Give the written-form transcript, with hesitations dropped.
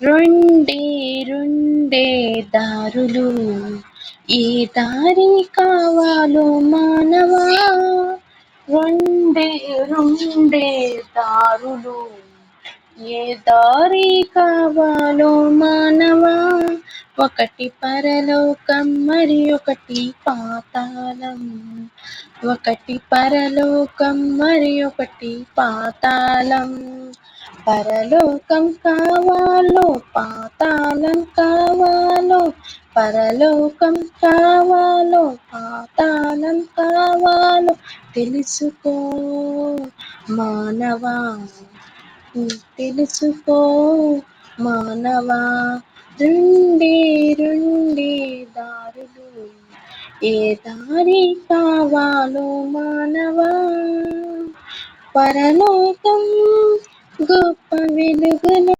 రెండే రెండే దారులు, ఏ దారి కావాలో మానవా. రెండే రెండే దారులు, ఏ దారి కావాలో మానవా. ఒకటి పరలోకం మరి ఒకటి పాతాళం. ఒకటి పరలోకం మరి ఒకటి పాతాళం. పరలోకం కావాలో పాతాళం కావాలో, పరలోకం కావాలో పాతాళం కావాలో తెలుసుకో మానవా. తెలుసుకో మానవా. రెండే రెండే దారులు, ఏ దారి కావాలో మానవా. పరలోకం గొప్ప వెలుగులో